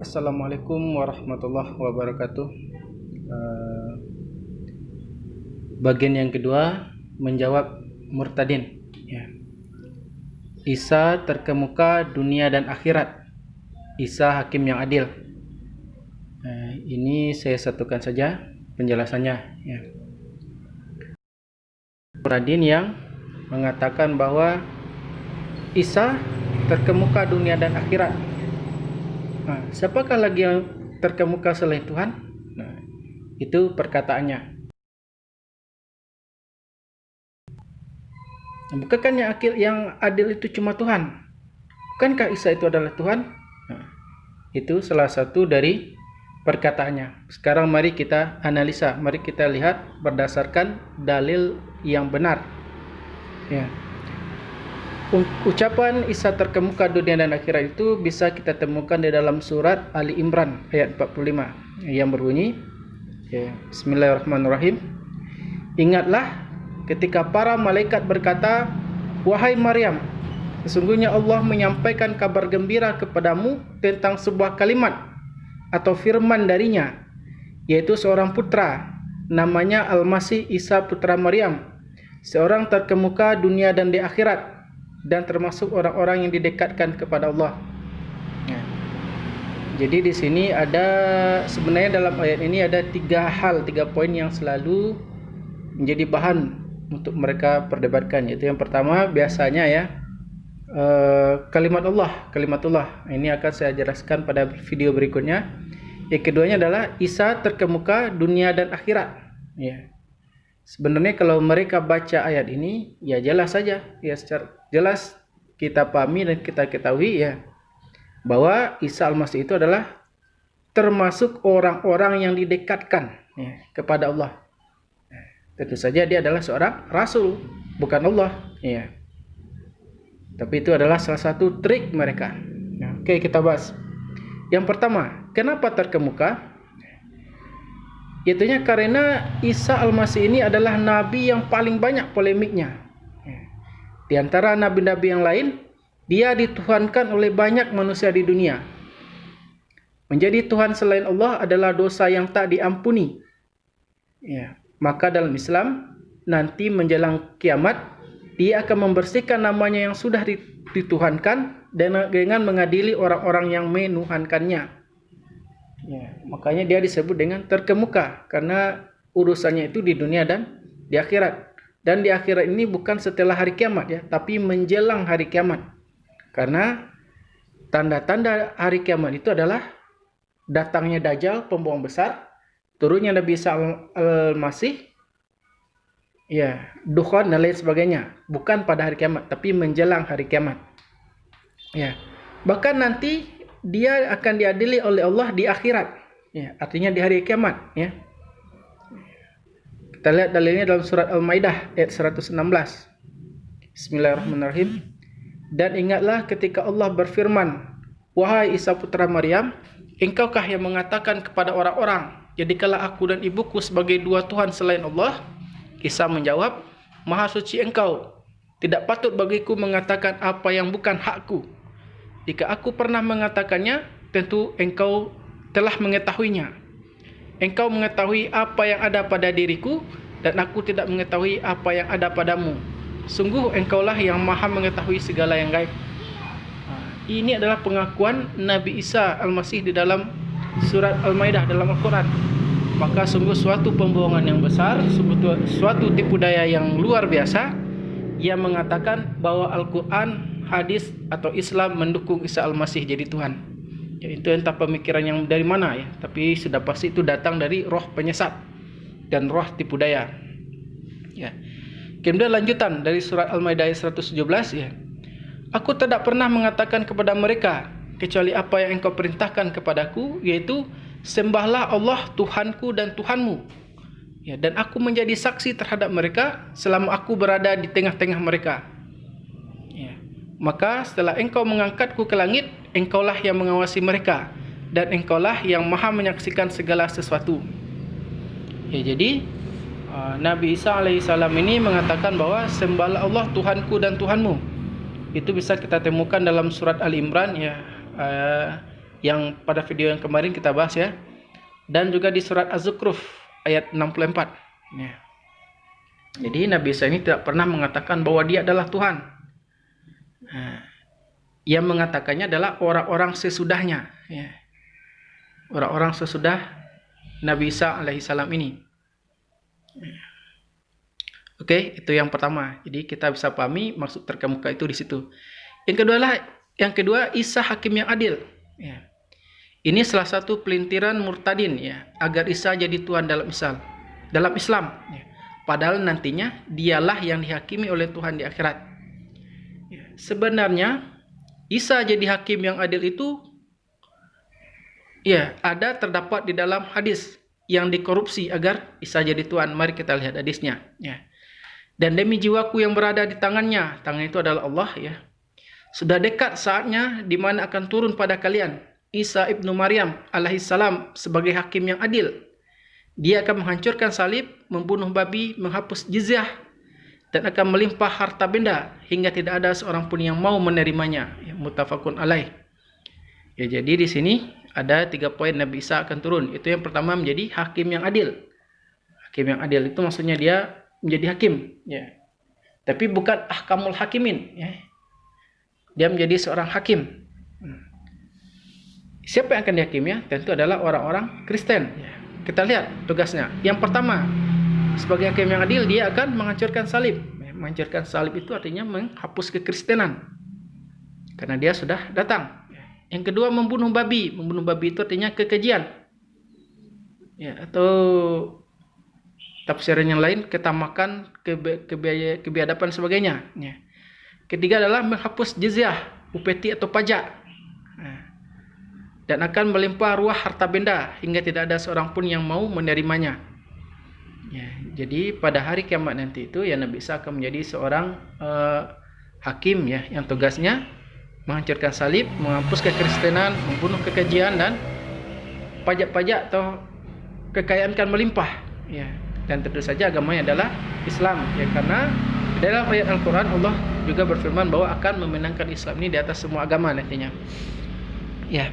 Assalamualaikum warahmatullahi wabarakatuh. Bagian yang kedua menjawab murtadin. Ya. Isa terkemuka dunia dan akhirat. Isa hakim yang adil. Ini saya satukan saja penjelasannya. Ya. Murtadin yang mengatakan bahwa Isa terkemuka dunia dan akhirat. Siapakah lagi yang terkemuka selain Tuhan? Itu perkataannya. Bukankah yang adil itu cuma Tuhan? Bukankah Isa itu adalah Tuhan? Itu salah satu dari perkataannya. Sekarang mari kita analisa, mari kita lihat berdasarkan dalil yang benar. Ya. Ucapan Isa terkemuka dunia dan akhirat itu bisa kita temukan di dalam surat Ali Imran ayat 45 yang berbunyi, Bismillahirrahmanirrahim. Ingatlah ketika para malaikat berkata, "Wahai Maryam, sesungguhnya Allah menyampaikan kabar gembira kepadamu tentang sebuah kalimat atau firman darinya, yaitu seorang putra, namanya Al-Masih Isa putra Maryam, seorang terkemuka dunia dan di akhirat, dan termasuk orang-orang yang didekatkan kepada Allah." Jadi di sini ada, sebenarnya dalam ayat ini ada tiga poin yang selalu menjadi bahan untuk mereka perdebatkan. Yaitu yang pertama biasanya kalimatullah. Ini akan saya jelaskan pada video berikutnya. Yang keduanya adalah Isa terkemuka dunia dan akhirat. Ya. Sebenarnya kalau mereka baca ayat ini, ya jelas saja, ya secara jelas kita pahami dan kita ketahui bahwa Isa Al-Masih itu adalah termasuk orang-orang yang didekatkan kepada Allah. Tentu saja dia adalah seorang rasul, bukan Allah. Ya. Tapi itu adalah salah satu trik mereka. Oke, kita bahas. Yang pertama, kenapa terkemuka? Yaitunya karena Isa Al-Masih ini adalah nabi yang paling banyak polemiknya. Di antara nabi-nabi yang lain, dia dituhankan oleh banyak manusia di dunia. Menjadi Tuhan selain Allah adalah dosa yang tak diampuni. Maka dalam Islam, nanti menjelang kiamat, dia akan membersihkan namanya yang sudah dituhankan dengan mengadili orang-orang yang menuhankannya. Makanya dia disebut dengan terkemuka karena urusannya itu di dunia dan di akhirat. Dan di akhirat ini bukan setelah hari kiamat tapi menjelang hari kiamat. Karena tanda-tanda hari kiamat itu adalah datangnya Dajjal, pembohong besar, turunnya Nabi Isa Al-Masih, Dukhan dan lain sebagainya. Bukan pada hari kiamat tapi menjelang hari kiamat. Bahkan nanti dia akan diadili oleh Allah di akhirat. Artinya di hari kiamat. Kita lihat dalilnya dalam surat Al-Maidah ayat 116. Bismillahirrahmanirrahim. Dan ingatlah ketika Allah berfirman, "Wahai Isa putra Maryam, engkaukah yang mengatakan kepada orang-orang, jadikanlah aku dan ibuku sebagai dua Tuhan selain Allah?" Isa menjawab, "Maha suci engkau. Tidak patut bagiku mengatakan apa yang bukan hakku. Jika aku pernah mengatakannya, tentu engkau telah mengetahuinya. Engkau mengetahui apa yang ada pada diriku, dan aku tidak mengetahui apa yang ada padamu. Sungguh engkaulah yang maha mengetahui segala yang gaib." Ini adalah pengakuan Nabi Isa Al-Masih di dalam surat Al-Maidah dalam Al-Quran. Maka sungguh suatu pembohongan yang besar, suatu tipu daya yang luar biasa, yang mengatakan bahwa Al-Quran, hadis atau Islam mendukung Isa Al-Masih jadi Tuhan. Itu entah pemikiran yang dari mana tapi sudah pasti itu datang dari roh penyesat dan roh tipu daya. Kemudian lanjutan dari surat Al-Maidah 117, "Aku tidak pernah mengatakan kepada mereka kecuali apa yang engkau perintahkan kepadaku, yaitu sembahlah Allah Tuhanku dan Tuhanmu. Dan aku menjadi saksi terhadap mereka selama aku berada di tengah-tengah mereka. Maka setelah engkau mengangkatku ke langit, engkaulah yang mengawasi mereka, dan engkaulah yang maha menyaksikan segala sesuatu." Jadi Nabi Isa alaihissalam ini mengatakan bahwa sembahlah Allah Tuhanku dan Tuhanmu. Itu bisa kita temukan dalam surat Ali Imran yang pada video yang kemarin kita bahas ya. Dan juga di surat Az-Zukhruf ayat 64. Ya. Jadi Nabi Isa ini tidak pernah mengatakan bahwa dia adalah Tuhan. Nah, yang mengatakannya adalah orang-orang sesudahnya. Ya. Orang-orang sesudah Nabi Isa alaihissalam ini. Oke, itu yang pertama. Jadi kita bisa pahami maksud terkemuka itu di situ. Yang kedua Isa hakim yang adil. Ya. Ini salah satu pelintiran murtadin ya, agar Isa jadi Tuhan dalam Islam. Ya. Padahal nantinya dialah yang dihakimi oleh Tuhan di akhirat. Ya. Sebenarnya Isa jadi hakim yang adil itu ya terdapat di dalam hadis yang dikorupsi agar Isa jadi Tuhan. Mari kita lihat hadisnya. Ya. Dan demi jiwaku yang berada di tangannya, tangan itu adalah Allah ya. Sudah dekat saatnya di mana akan turun pada kalian Isa ibnu Maryam alaihissalam sebagai hakim yang adil. Dia akan menghancurkan salib, membunuh babi, menghapus jizyah, dan akan melimpah harta benda hingga tidak ada seorang pun yang mau menerimanya. Ya, muttafaqun alaih. Ya, jadi di sini ada 3 poin Nabi Isa akan turun. Itu yang pertama menjadi hakim yang adil. Hakim yang adil itu maksudnya dia menjadi hakim, ya. Tapi bukan ahkamul hakimin, ya. Dia menjadi seorang hakim. Siapa yang akan dihakimi? Tentu adalah orang-orang Kristen. Ya. Kita lihat tugasnya. Yang pertama, sebagai hakim yang adil, dia akan menghancurkan salib. Ya, menghancurkan salib itu artinya menghapus kekristenan, karena dia sudah datang. Ya. Yang kedua, membunuh babi. Membunuh babi itu artinya kekejian. Ya, atau tafsiran yang lain ketamakan, kebiadaban sebagainya. Ya. Ketiga adalah menghapus jizyah, upeti atau pajak. Dan akan melimpah ruah harta benda hingga tidak ada seorang pun yang mau menerimanya. Ya, jadi pada hari kiamat nanti itu ya Nabi Isa akan menjadi seorang hakim ya, yang tugasnya menghancurkan salib, menghapus kekristenan, membunuh kekejian, dan pajak-pajak atau kekayaan akan melimpah. Ya. Dan tentu saja agamanya adalah Islam ya, karena dalam ayat Al-Quran Allah juga berfirman bahwa akan memenangkan Islam ini di atas semua agama nantinya. Ya.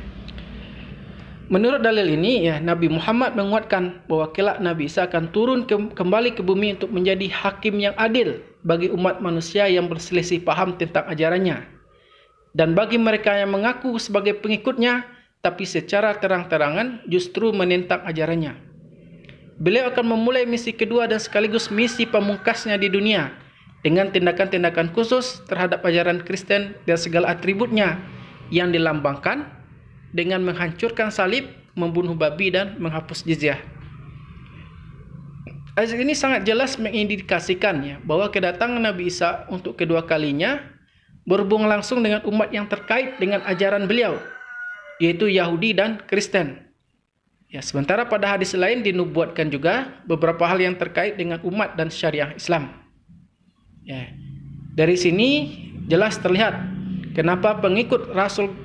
Menurut dalil ini ya, Nabi Muhammad menguatkan bahwa kelak Nabi Isa akan turun kembali ke bumi untuk menjadi hakim yang adil bagi umat manusia yang berselisih paham tentang ajarannya, dan bagi mereka yang mengaku sebagai pengikutnya tapi secara terang-terangan justru menentang ajarannya. Beliau akan memulai misi kedua dan sekaligus misi pamungkasnya di dunia dengan tindakan-tindakan khusus terhadap ajaran Kristen dan segala atributnya yang dilambangkan dengan menghancurkan salib, membunuh babi, dan menghapus jizyah. Ayat ini sangat jelas mengindikasikan ya, bahwa kedatangan Nabi Isa untuk kedua kalinya berhubung langsung dengan umat yang terkait dengan ajaran beliau, yaitu Yahudi dan Kristen. Ya, sementara pada hadis lain dinubuatkan juga beberapa hal yang terkait dengan umat dan syariah Islam. Ya, dari sini jelas terlihat kenapa pengikut Rasul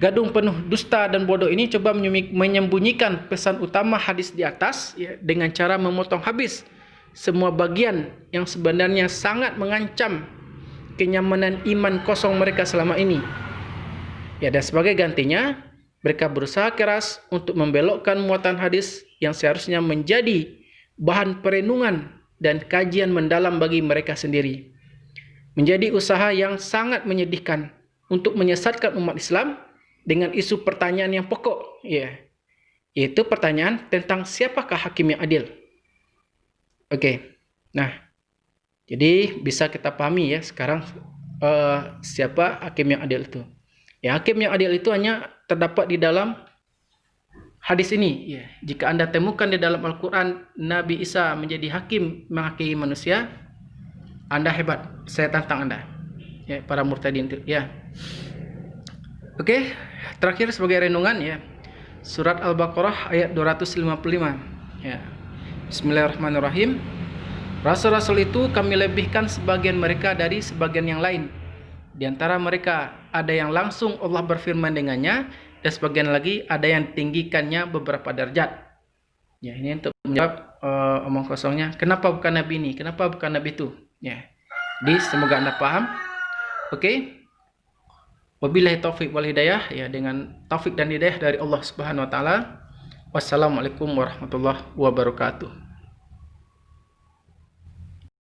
gadung penuh dusta dan bodoh ini coba menyembunyikan pesan utama hadis di atas ya, dengan cara memotong habis semua bagian yang sebenarnya sangat mengancam kenyamanan iman kosong mereka selama ini. Ya, dan sebagai gantinya mereka berusaha keras untuk membelokkan muatan hadis yang seharusnya menjadi bahan perenungan dan kajian mendalam bagi mereka sendiri. Menjadi usaha yang sangat menyedihkan untuk menyesatkan umat Islam dengan isu pertanyaan yang pokok, ya, yaitu pertanyaan tentang siapakah hakim yang adil. Oke, nah, jadi bisa kita pahami ya sekarang siapa hakim yang adil itu. Ya, hakim yang adil itu hanya terdapat di dalam hadis ini. Ya, jika Anda temukan di dalam Al-Quran Nabi Isa menjadi hakim menghakimi manusia, Anda hebat. Saya tantang Anda. Ya, para murtadin itu. Ya. Oke, terakhir sebagai renungan ya. Surat Al-Baqarah ayat 255. Ya. Bismillahirrahmanirrahim. Rasul-rasul itu kami lebihkan sebagian mereka dari sebagian yang lain. Di antara mereka ada yang langsung Allah berfirman dengannya, dan sebagian lagi ada yang tinggikannya beberapa derajat. Ya, ini untuk menjawab omong kosongnya. Kenapa bukan Nabi ini? Kenapa bukan Nabi itu? Ya. Jadi semoga Anda paham. Oke. Wabillahi taufik wal hidayah, ya, dengan taufik dan hidayah dari Allah Subhanahu wa taala. Wassalamualaikum warahmatullahi wabarakatuh.